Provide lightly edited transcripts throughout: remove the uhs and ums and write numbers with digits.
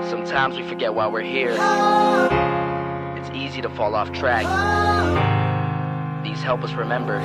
Sometimes we forget why we're here. It's easy to fall off track. These help us remember.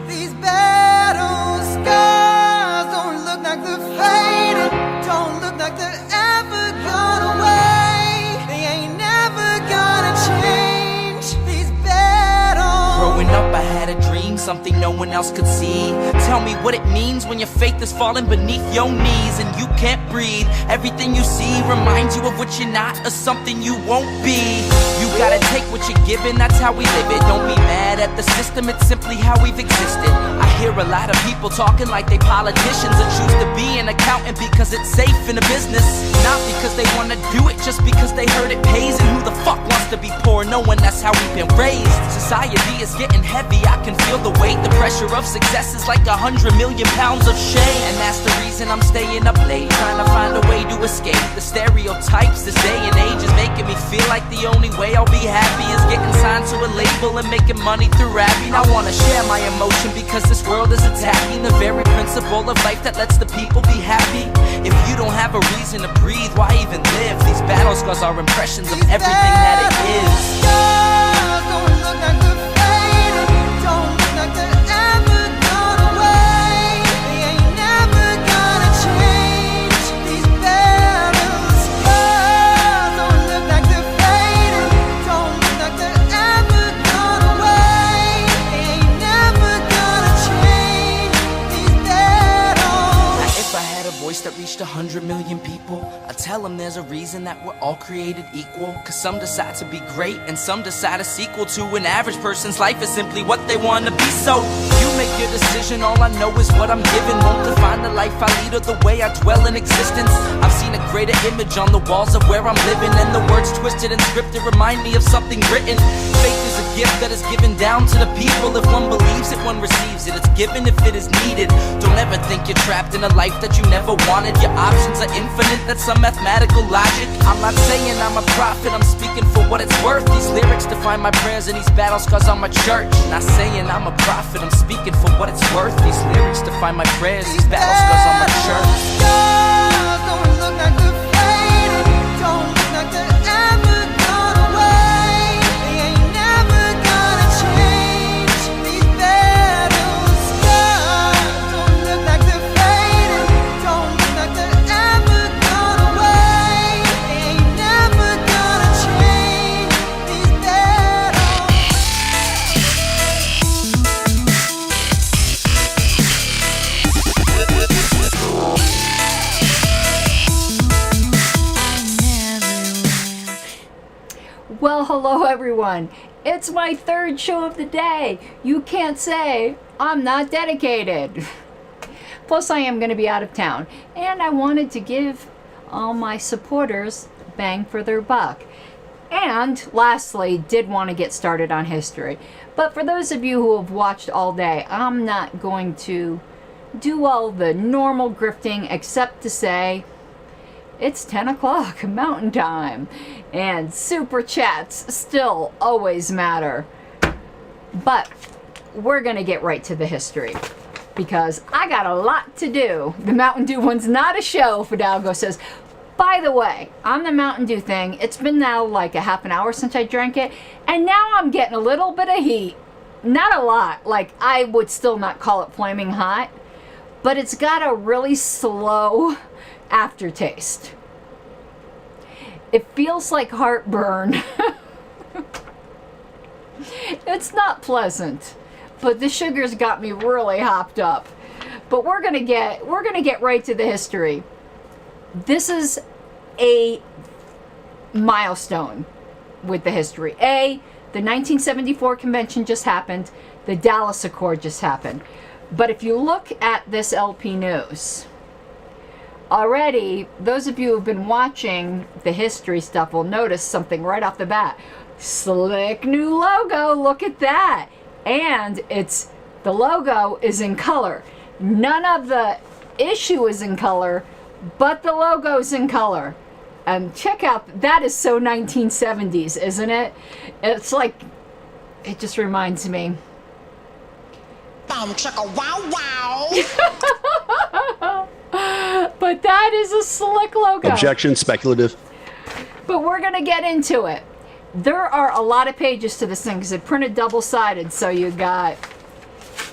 These battle scars don't look like they're fading, don't look like they're ever gone away. They ain't never gonna change. These battles. Growing up I had a dream, something no one else could see. Tell me what it means when your faith is falling beneath your knees and you can't breathe. Everything you see reminds you of what you're not or something you won't be. You gotta take what you're given, that's how we live it. Don't be mad at the system, it's simply how we've existed. I hear a lot of people talking like they politicians and choose to be an accountant because it's safe in a business. Not because they wanna do it, just because they heard it pays. And who the fuck wants to be poor knowing that's how we've been raised? Society is getting heavy, I can feel the weight. The pressure of success is like 100 million pounds of shame. And that's the reason I'm staying up late, trying to find a way to escape the stereotypes this day and age is making me feel like the only way I'll be happy is getting signed to a label and making money through rapping. I wanna share my emotion because this world is attacking the very principle of life that lets the people be happy. If you don't have a reason to breathe, why even live? These battle scars are impressions of everything that it is. Don't look like they're fading, don't look like they're ever gone away. They ain't never gonna change. These battle scars don't look like they're fading, don't look like they're ever gone away. They ain't never gonna change. These battles. Now, if I had a voice that reached 100 million people, I'd tell them there's a reason that we're all created equal. Cause some decide to be great and some decide a sequel to an average person's life is simply what they want to be. So you make your decision, all I know is what I'm given won't define the life I lead or the way I dwell in existence. I've seen a greater image on the walls of where I'm living, and the words twisted and scripted remind me of something written. Faith is a gift that is given down to the people. If one believes it, one receives it. It's given if it is needed. Don't ever think you're trapped in a life that you never wanted. Your options are infinite, that's some mathematical logic. I'm not saying I'm a prophet, I'm speaking for what it's worth. These lyrics define my prayers and these battle scars on my church. Not saying I'm a prophet, I'm speaking for what it's worth. These lyrics define my prayers, these battle scars on my church. Don't look like they're fading, don't look like they're ever gone away. They ain't never gonna change. These battle scars don't look like they're fading, don't look like they're ever gone away. They ain't never gonna change. These battles. Well, hello everyone. It's my third show of the day. You can't say I'm not dedicated. Plus, I am going to be out of town, and I wanted to give all my supporters bang for their buck. And lastly, did want to get started on history. But for those of you who have watched all day, I'm not going to do all the normal grifting except to say it's 10 o'clock Mountain Time, and super chats still always matter. But we're gonna get right to the history because I got a lot to do. The Mountain Dew one's not a show, Fidalgo says. By the way, on the Mountain Dew thing, it's been now like a half an hour since I drank it, and now I'm getting a little bit of heat. Not a lot, like I would still not call it flaming hot, but it's got a really slow aftertaste. It feels like heartburn. It's not pleasant, but the sugar's got me really hopped up. But we're gonna get right to the history. This is a milestone with the history. The 1974 convention just happened. The Dallas Accord just happened. But if you look at this LP news, already, those of you who've been watching the history stuff will notice something right off the bat. Slick new logo, look at that. And the logo is in color. None of the issue is in color, but the logo's in color. And check out, that is so 1970s, isn't it? It's like, it just reminds me. Boom, chicka, wow, wow. But But that is a slick logo. Objection, speculative. But we're going to get into it. There are a lot of pages to this thing because it printed double-sided. So you got,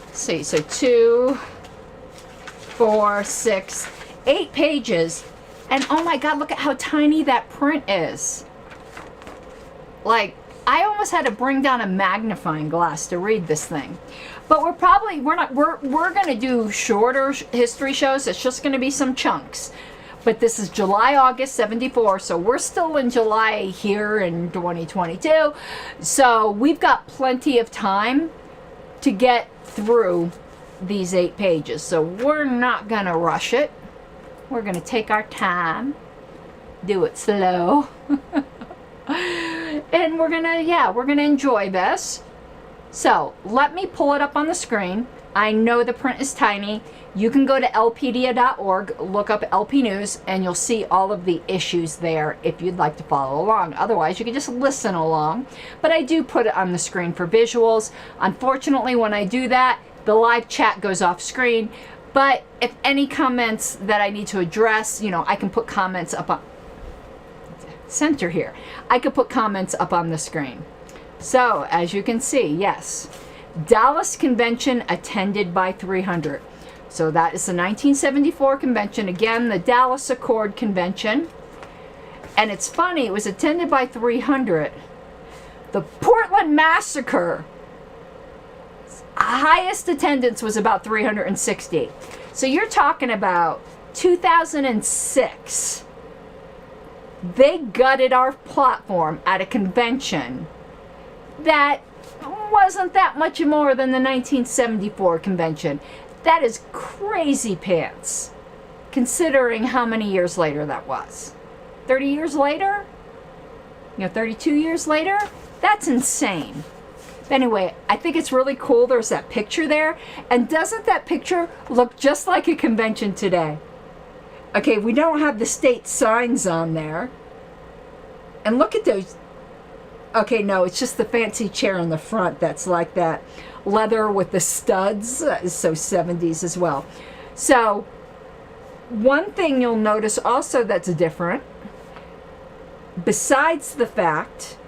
let's see, so 2, 4, 6, 8 pages. And oh my God, look at how tiny that print is. Like, I almost had to bring down a magnifying glass to read this thing. But we're going to do shorter history shows. It's just going to be some chunks. But this is July, August 74, so we're still in July here in 2022. So we've got plenty of time to get through these 8 pages. So we're not going to rush it. We're going to take our time, do it slow. And we're going to enjoy this. So let me pull it up on the screen. I know the print is tiny. You can go to lpedia.org, look up LP News, and you'll see all of the issues there if you'd like to follow along. Otherwise, you can just listen along. But I do put it on the screen for visuals. Unfortunately, when I do that, the live chat goes off screen. But if any comments that I need to address, I can put comments up on center here. I could put comments up on the screen. So, as you can see, yes, Dallas Convention attended by 300. So that is the 1974 convention. Again, the Dallas Accord Convention. And it's funny, it was attended by 300. The Portland Massacre, highest attendance was about 360. So you're talking about 2006. They gutted our platform at a convention that wasn't that much more than the 1974 convention. That is crazy pants, considering how many years later that was. 30 years later? 32 years later? That's insane. But anyway, I think it's really cool there's that picture there. And doesn't that picture look just like a convention today? Okay, we don't have the state signs on there. And look at those. Okay, no, it's just the fancy chair in the front that's like that leather with the studs. So 70s as well. So one thing you'll notice also that's different, besides the fact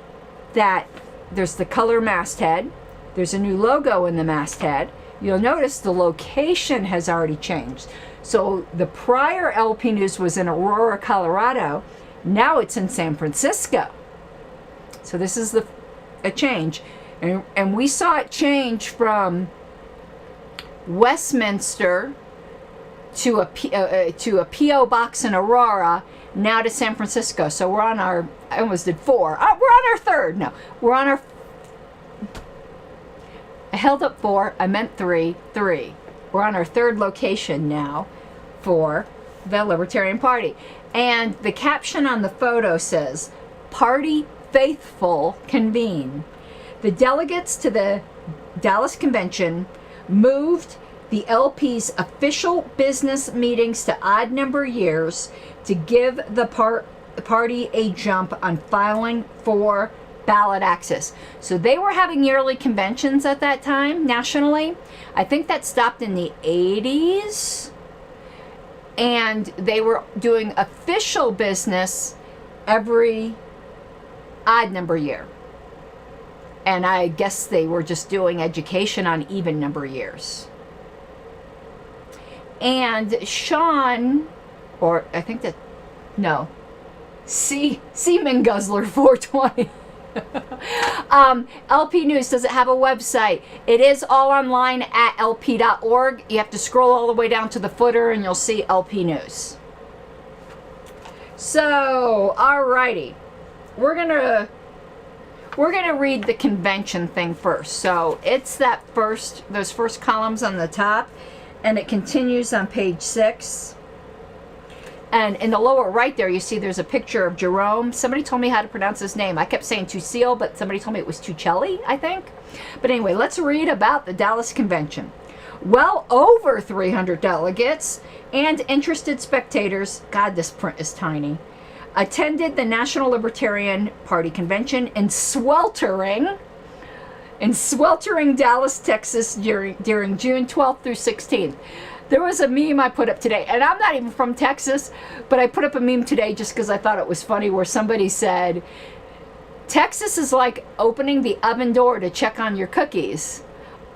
that there's the color masthead, there's a new logo in the masthead, you'll notice the location has already changed. So the prior LP News was in Aurora, Colorado. Now it's in San Francisco. So this is a change. And we saw it change from Westminster to a P.O. box in Aurora, now to San Francisco. So we're on our, I almost did 4. We're on our 3rd. No, we're on our, I held up 4, I meant 3. We're on our 3rd location now for the Libertarian Party. And the caption on the photo says, "Party faithful convene." The delegates to the Dallas Convention moved the LP's official business meetings to odd number years to give the party a jump on filing for ballot access. So they were having yearly conventions at that time nationally. I think that stopped in the 80s. And they were doing official business every odd number year. And I guess they were just doing education on even number years. And Sean, or I think that, no, Seaman Guzzler 420. LP News, does it have a website? It is all online at lp.org. You have to scroll all the way down to the footer and you'll see LP News. So, alrighty. We're gonna read the convention thing first. So it's those first columns on the top, and it continues on page 6. And in the lower right there, you see there's a picture of Jerome. Somebody told me how to pronounce his name. I kept saying Tucile, but somebody told me it was Tucelli, I think. But anyway, let's read about the Dallas Convention. Well over 300 delegates and interested spectators, God, this print is tiny, attended the National Libertarian Party Convention in sweltering Dallas, Texas during June 12th through 16th. There was a meme I put up today, and I'm not even from Texas, but I put up a meme today just because I thought it was funny, where somebody said, Texas is like opening the oven door to check on your cookies,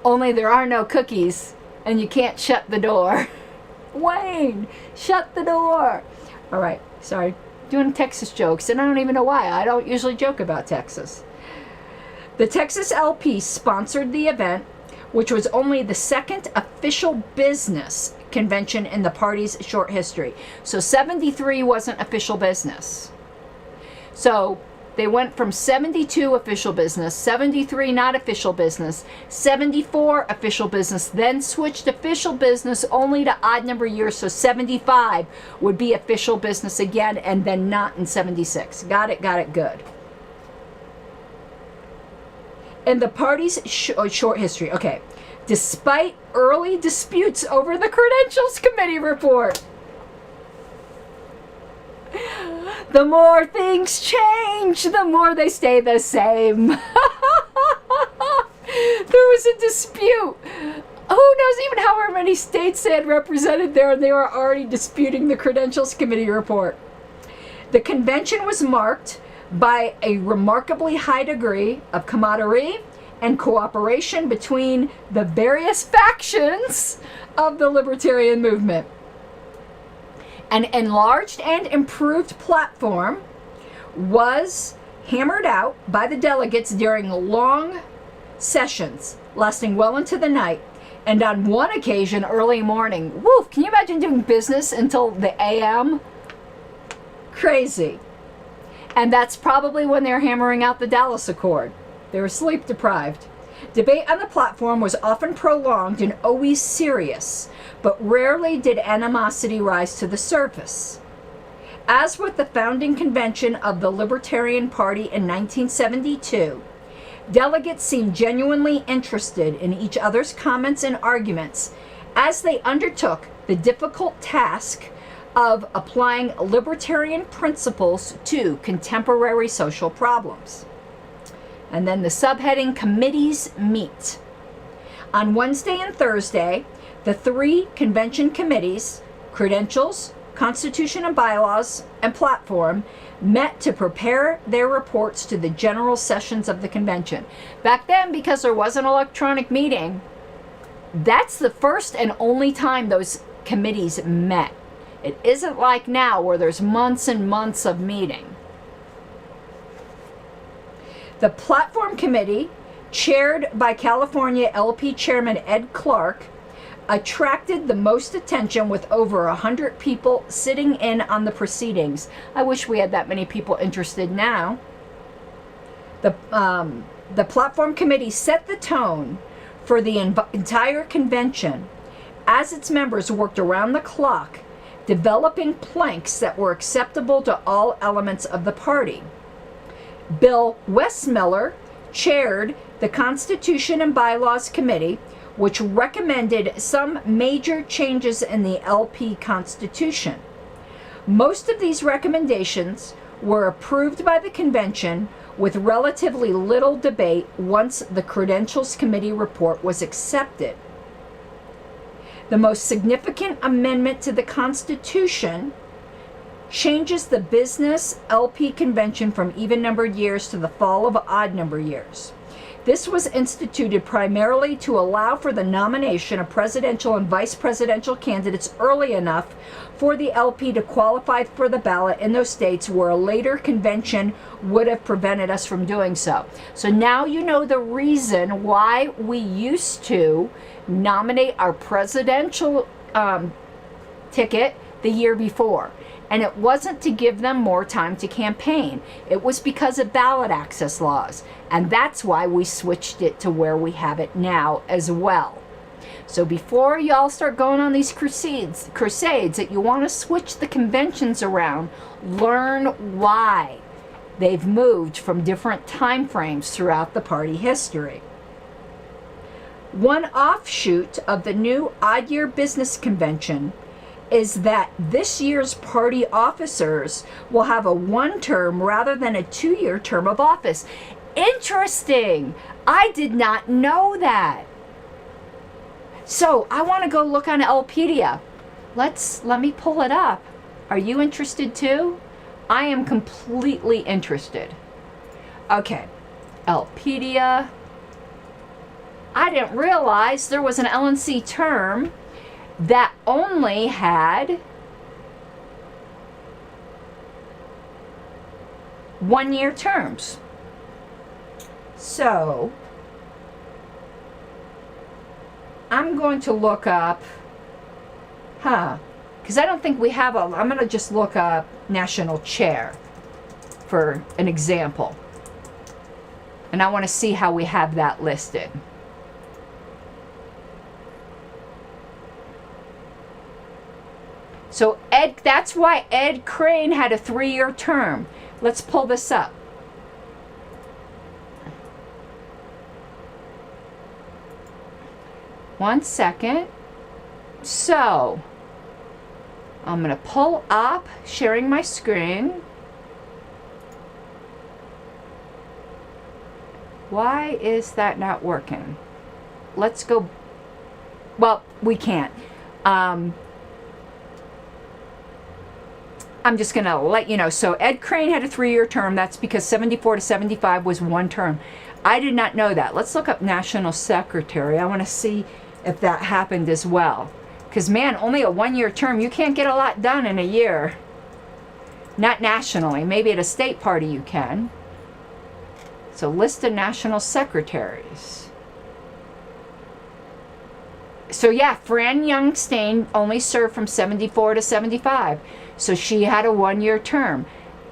only there are no cookies, and you can't shut the door. Wayne, shut the door. All right, sorry, doing Texas jokes, and I don't even know why. I don't usually joke about Texas. The Texas LP sponsored the event, which was only the second official business convention in the party's short history. So 73 wasn't official business. So they went from 72 official business, 73 not official business, 74 official business, then switched official business only to odd number years, so 75 would be official business again, and then not in 76. Got it, good. In the party's short history, okay, despite early disputes over the Credentials Committee report, the more things change, the more they stay the same. There was a dispute. Who knows even how many states they had represented there, and they were already disputing the Credentials Committee report. The convention was marked by a remarkably high degree of camaraderie and cooperation between the various factions of the Libertarian movement. An enlarged and improved platform was hammered out by the delegates during long sessions lasting well into the night, and on one occasion early morning. Woof, can you imagine doing business until the AM? Crazy. And that's probably when they're hammering out the Dallas Accord. They were sleep deprived. Debate on the platform was often prolonged and always serious, but rarely did animosity rise to the surface. As with the founding convention of the Libertarian Party in 1972, delegates seemed genuinely interested in each other's comments and arguments as they undertook the difficult task of applying libertarian principles to contemporary social problems. And then the subheading, committees meet. On Wednesday and Thursday, the three convention committees, Credentials, Constitution and Bylaws, and Platform, met to prepare their reports to the general sessions of the convention. Back then, because there was an electronic meeting, that's the first and only time those committees met. It isn't like now where there's months and months of meeting. The Platform Committee, chaired by California LP Chairman Ed Clark, attracted the most attention with over 100 people sitting in on the proceedings. I wish we had that many people interested now. The Platform Committee set the tone for the entire convention as its members worked around the clock, developing planks that were acceptable to all elements of the party. Bill Westmiller chaired the Constitution and Bylaws Committee, which recommended some major changes in the LP Constitution. Most of these recommendations were approved by the convention with relatively little debate once the Credentials Committee report was accepted. The most significant amendment to the Constitution changes the business LP convention from even-numbered years to the fall of odd-number years. This was instituted primarily to allow for the nomination of presidential and vice presidential candidates early enough for the LP to qualify for the ballot in those states where a later convention would have prevented us from doing so. So now you know the reason why we used to nominate our presidential ticket the year before. And it wasn't to give them more time to campaign. It was because of ballot access laws. And that's why we switched it to where we have it now as well. So before y'all start going on these crusades that you want to switch the conventions around, learn why they've moved from different time frames throughout the party history. One offshoot of the new odd year business convention is that this year's party officers will have a one-term rather than a two-year term of office. Interesting. I did not know that. So I want to go look on Lpedia. Let me pull it up. Are you interested too? I am completely interested. Okay, Lpedia. I didn't realize there was an LNC term that only had 1-year terms. So I'm going to look up, because I don't think we have I'm going to just look up national chair for an example. And I want to see how we have that listed. So that's why Ed Crane had a 3-year term. Let's pull this up. One second. So, I'm going to pull up, sharing my screen. Why is that not working? Let's go. Well, we can't. I'm just going to let you know. So Ed Crane had a 3-year term. That's because 74 to 75 was 1 term. I did not know that. Let's look up National Secretary. I want to see if that happened as well. Because, man, only a 1-year term. You can't get a lot done in a year. Not nationally. Maybe at a state party you can. So list of national secretaries. So, yeah, Fran Youngstein only served from 74 to 75. So she had a 1-year term.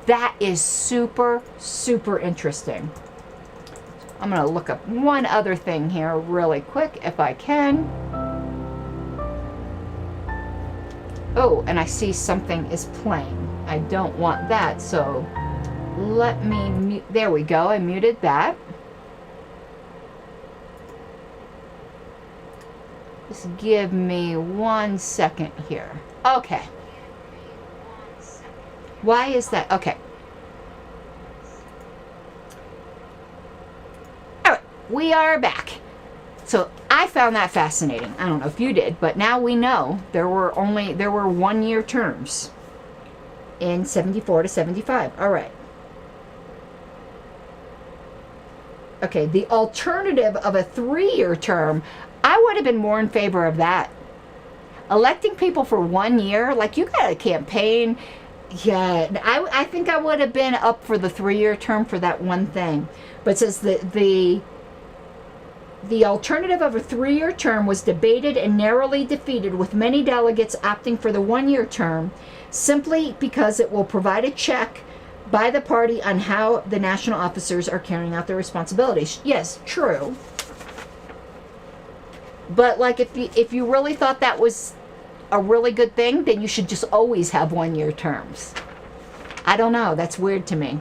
That is super, super interesting. I'm going to look up one other thing here really quick if I can. Oh, and I see something is playing. I don't want that, so let me mute. There we go. I muted that. Just give me 1 second here. Okay. Why is that? Okay. All right, we are back. So I found that fascinating. I don't know if you did, but now we know there were 1-year terms in 74 to 75. All right. Okay, the alternative of a 3-year term, I would have been more in favor of that. Electing people for 1 year, like you got a campaign. Yeah, I think I would have been up for the 3-year term for that one thing. But it says the alternative of a 3-year term was debated and narrowly defeated, with many delegates opting for the 1-year term simply because it will provide a check by the party on how the national officers are carrying out their responsibilities. Yes, true. But like if you really thought that was a really good thing, then you should just always have 1-year terms. I don't know. That's weird to me.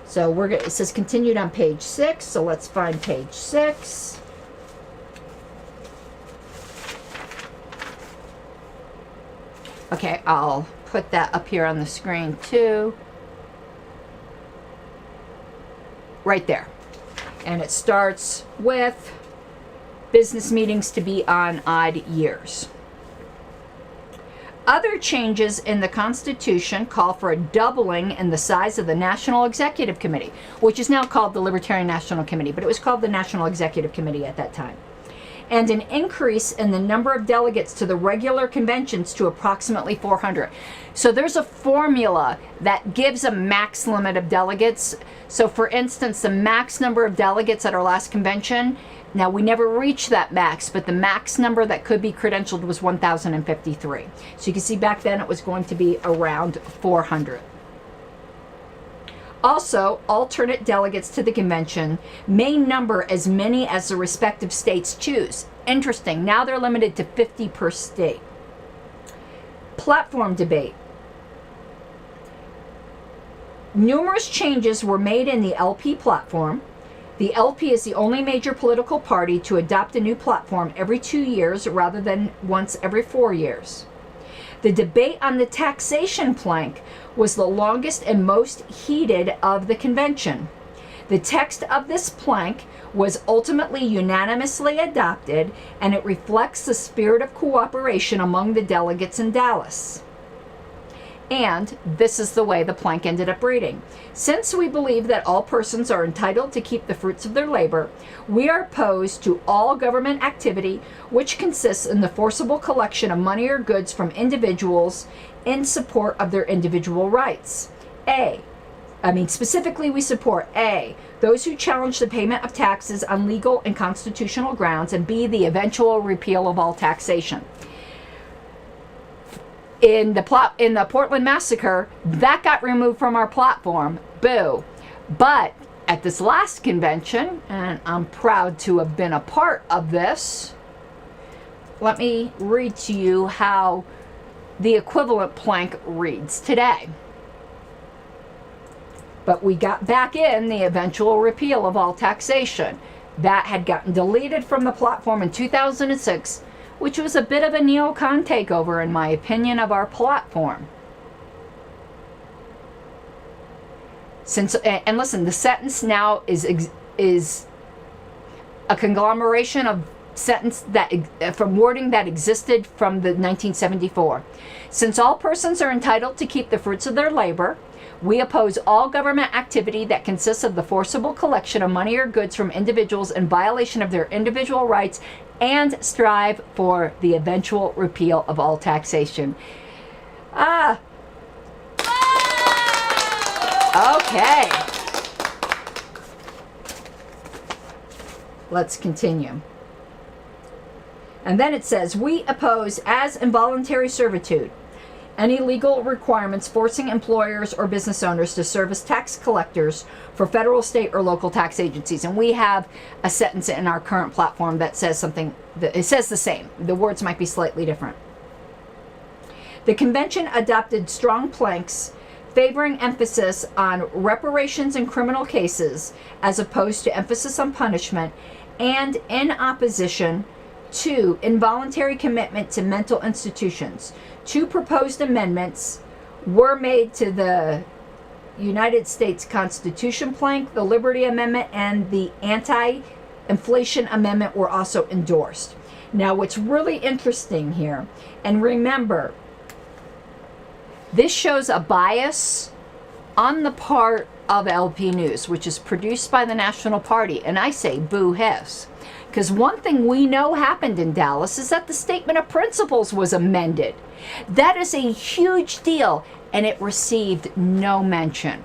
So it says continued on page 6. So let's find page 6. Okay, I'll put that up here on the screen too. Right there. And it starts with business meetings to be on odd years. Other changes in the Constitution call for a doubling in the size of the National Executive Committee, which is now called the Libertarian National Committee, but it was called the National Executive Committee at that time. And an increase in the number of delegates to the regular conventions to approximately 400. So there's a formula that gives a max limit of delegates. So for instance, the max number of delegates at our last convention, now we never reached that max, but the max number that could be credentialed was 1,053. So you can see back then it was going to be around 400. Also, alternate delegates to the convention may number as many as the respective states choose. Interesting. Now they're limited to 50 per state. Platform debate. Numerous changes were made in the LP platform. The LP is the only major political party to adopt a new platform every 2 years rather than once every 4 years. The debate on the taxation plank was the longest and most heated of the convention. The text of this plank was ultimately unanimously adopted, and it reflects the spirit of cooperation among the delegates in Dallas. And this is the way the plank ended up reading. Since we believe that all persons are entitled to keep the fruits of their labor, we are opposed to all government activity which consists in the forcible collection of money or goods from individuals in support of their individual rights. Specifically, we support A, those who challenge the payment of taxes on legal and constitutional grounds, and B, the eventual repeal of all taxation. In the Portland massacre, that got removed from our platform. Boo. But at this last convention, and I'm proud to have been a part of this, let me read to you how the equivalent plank reads today. But we got back in the eventual repeal of all taxation. That had gotten deleted from the platform in 2006, which was a bit of a neocon takeover, in my opinion, of our platform. And listen, the sentence now is a conglomeration of sentence from wording that existed from the 1974. Since all persons are entitled to keep the fruits of their labor, we oppose all government activity that consists of the forcible collection of money or goods from individuals in violation of their individual rights, and strive for the eventual repeal of all taxation. Okay. Let's continue. And then it says, we oppose as involuntary servitude any legal requirements forcing employers or business owners to serve as tax collectors for federal, state, or local tax agencies. And we have a sentence in our current platform that says something, it says the same. The words might be slightly different. The convention adopted strong planks favoring emphasis on reparations in criminal cases as opposed to emphasis on punishment, and in opposition to involuntary commitment to mental institutions. 2 proposed amendments were made to the United States Constitution plank. The Liberty Amendment and the Anti-Inflation Amendment were also endorsed. Now, what's really interesting here, and remember, this shows a bias on the part of LP News, which is produced by the National Party, and I say boo hiss. Because one thing we know happened in Dallas is that the Statement of Principles was amended. That is a huge deal, and it received no mention.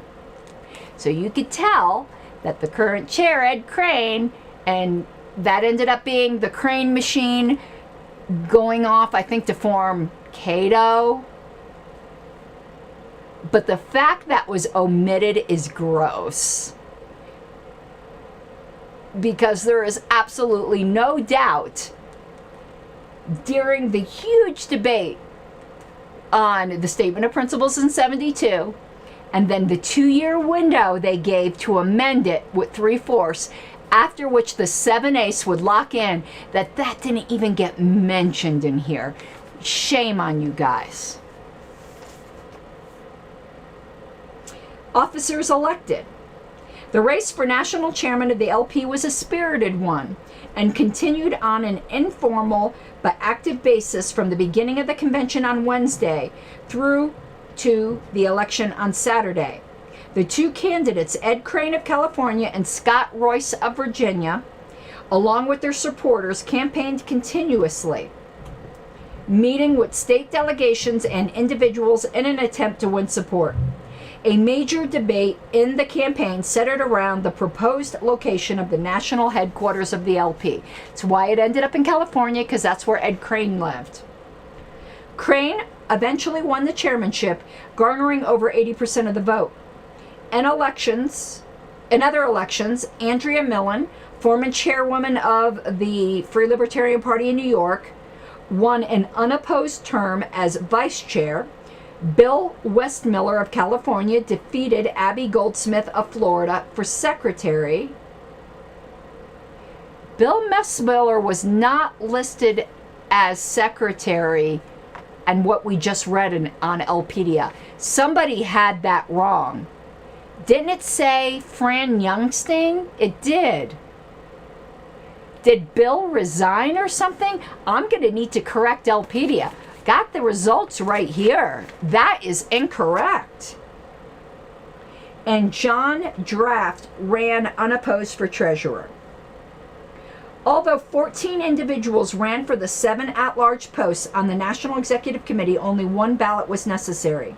So you could tell that the current chair, Ed Crane, and that ended up being the Crane machine going off, I think, to form Cato. But the fact that was omitted is gross. Because there is absolutely no doubt during the huge debate on the Statement of Principles in 72, and then the 2-year window they gave to amend it with 3/4, after which the 7/8 would lock in, that didn't even get mentioned in here. Shame on you guys. Officers elected. The race for national chairman of the LP was a spirited one and continued on an informal but active basis from the beginning of the convention on Wednesday through to the election on Saturday. The 2 candidates, Ed Crane of California and Scott Royce of Virginia, along with their supporters, campaigned continuously, meeting with state delegations and individuals in an attempt to win support. A major debate in the campaign centered around the proposed location of the national headquarters of the LP. It's why it ended up in California, because that's where Ed Crane lived. Crane eventually won the chairmanship, garnering over 80% of the vote. In other elections, Andrea Millen, former chairwoman of the Free Libertarian Party in New York, won an unopposed term as vice chair. Bill Westmiller of California defeated Abby Goldsmith of Florida for secretary. Bill Westmiller was not listed as secretary, and what we just read on Elpedia. Somebody had that wrong. Didn't it say Fran Youngstein? It did. Did Bill resign or something? I'm going to need to correct Elpedia. Got the results right here. That is incorrect. And John Draft ran unopposed for treasurer. Although 14 individuals ran for the 7 at-large posts on the National Executive Committee, only 1 ballot was necessary.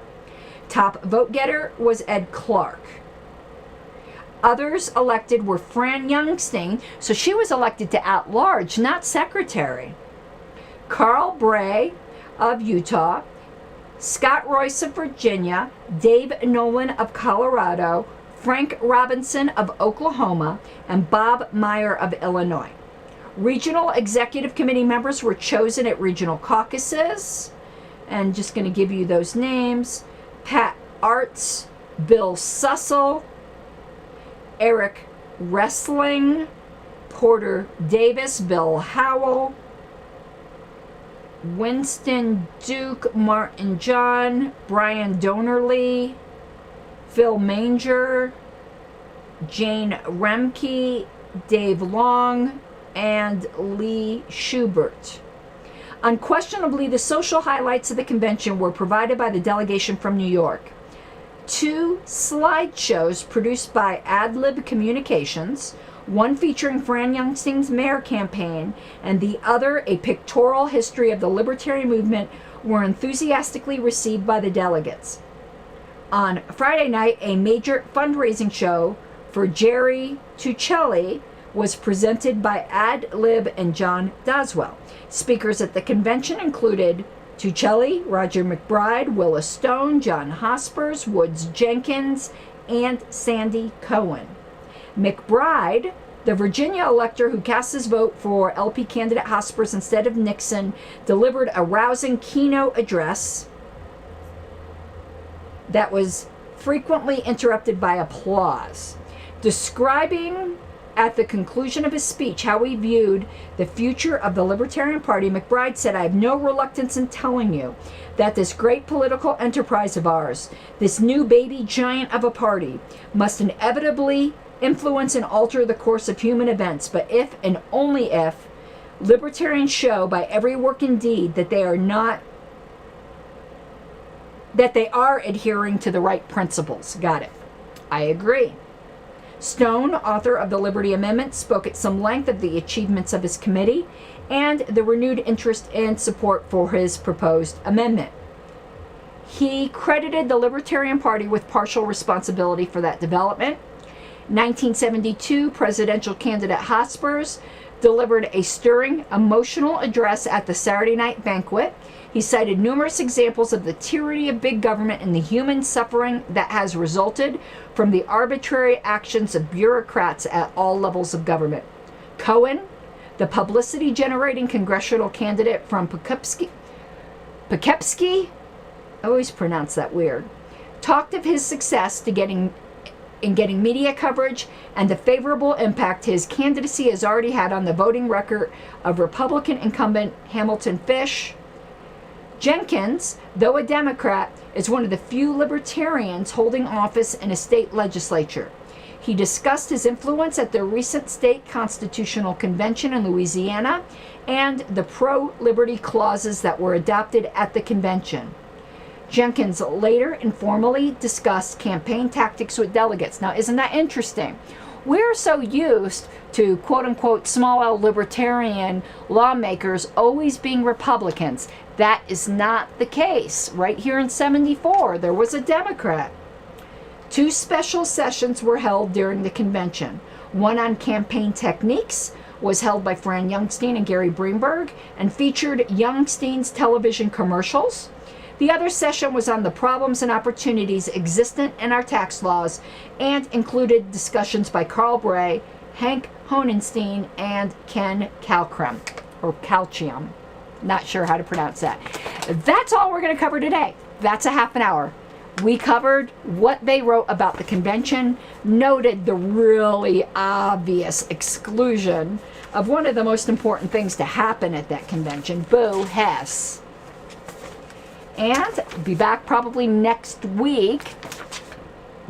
Top vote getter was Ed Clark. Others elected were Fran Youngstein, so she was elected to at-large, not secretary. Carl Bray of Utah, Scott Royce of Virginia, Dave Nolan of Colorado, Frank Robinson of Oklahoma, and Bob Meyer of Illinois. Regional Executive Committee members were chosen at regional caucuses. And just going to give you those names. Pat Arts, Bill Sussel, Eric Wrestling, Porter Davis, Bill Howell, Winston Duke, Martin John, Brian Donerly, Phil Manger, Jane Remke, Dave Long, and Lee Schubert. Unquestionably, the social highlights of the convention were provided by the delegation from New York. 2 slideshows produced by AdLib Communications, one featuring Fran Youngstein's mayor campaign, and the other a pictorial history of the Libertarian movement, were enthusiastically received by the delegates. On Friday night, a major fundraising show for Jerry Tuccelli was presented by AdLib and John Doswell. Speakers at the convention included Tuccelli, Roger McBride, Willis Stone, John Hospers, Woods Jenkins, and Sandy Cohen. McBride, the Virginia elector who cast his vote for LP candidate Hospers instead of Nixon, delivered a rousing keynote address that was frequently interrupted by applause. Describing at the conclusion of his speech how he viewed the future of the Libertarian Party, McBride said, "I have no reluctance in telling you that this great political enterprise of ours, this new baby giant of a party, must inevitably influence and alter the course of human events. But if and only if libertarians show by every work and deed that they are adhering to the right principles." Got it. I agree. Stone, author of the Liberty Amendment, spoke at some length of the achievements of his committee and the renewed interest and support for his proposed amendment. He credited the Libertarian Party with partial responsibility for that development. 1972 presidential candidate Hospers delivered a stirring, emotional address at the Saturday night banquet. He cited numerous examples of the tyranny of big government and the human suffering that has resulted from the arbitrary actions of bureaucrats at all levels of government. Cohen, the publicity-generating congressional candidate from Poughkeepsie, I always pronounce that weird, talked of his success in getting media coverage and the favorable impact his candidacy has already had on the voting record of Republican incumbent Hamilton Fish. Jenkins, though a Democrat, is one of the few libertarians holding office in a state legislature. He discussed his influence at the recent state constitutional convention in Louisiana and the pro-liberty clauses that were adopted at the convention. Jenkins later informally discussed campaign tactics with delegates. Now, isn't that interesting? We're so used to quote-unquote small L libertarian lawmakers always being Republicans. That is not the case. Right here in 74, there was a Democrat. 2 special sessions were held during the convention. One on campaign techniques was held by Fran Youngstein and Gary Greenberg and featured Youngstein's television commercials. The other session was on the problems and opportunities existent in our tax laws and included discussions by Carl Bray, Hank Honenstein, and Ken Calcrum, or Calcium. Not sure how to pronounce that. That's all we're going to cover today. That's a half an hour. We covered what they wrote about the convention, noted the really obvious exclusion of one of the most important things to happen at that convention, Boo Hess. And be back probably next week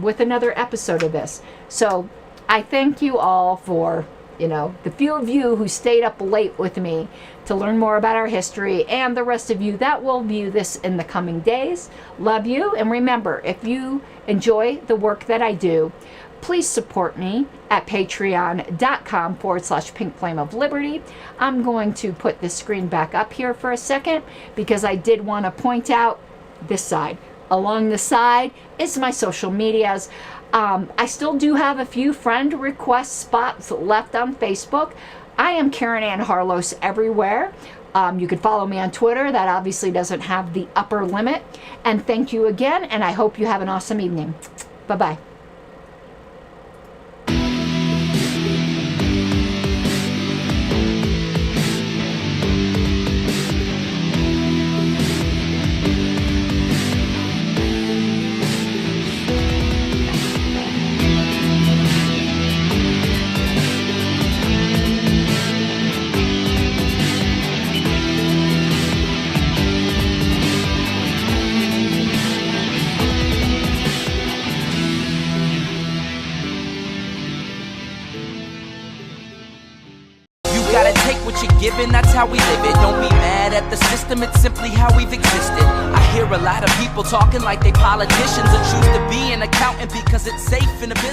with another episode of this. So I thank you all for, the few of you who stayed up late with me to learn more about our history, and the rest of you that will view this in the coming days. Love you. And remember, if you enjoy the work that I do, please support me at patreon.com/Pink Flame of Liberty. I'm going to put the screen back up here for a second because I did want to point out this side. Along the side is my social medias. I still do have a few friend request spots left on Facebook. I am Karen Ann Harlos everywhere. You can follow me on Twitter. That obviously doesn't have the upper limit. And thank you again, and I hope you have an awesome evening. Bye-bye. Given, that's how we live it. Don't be mad at the system, it's simply how we've existed. I hear a lot of people talking like they politicians and choose to be an accountant because it's safe in a business.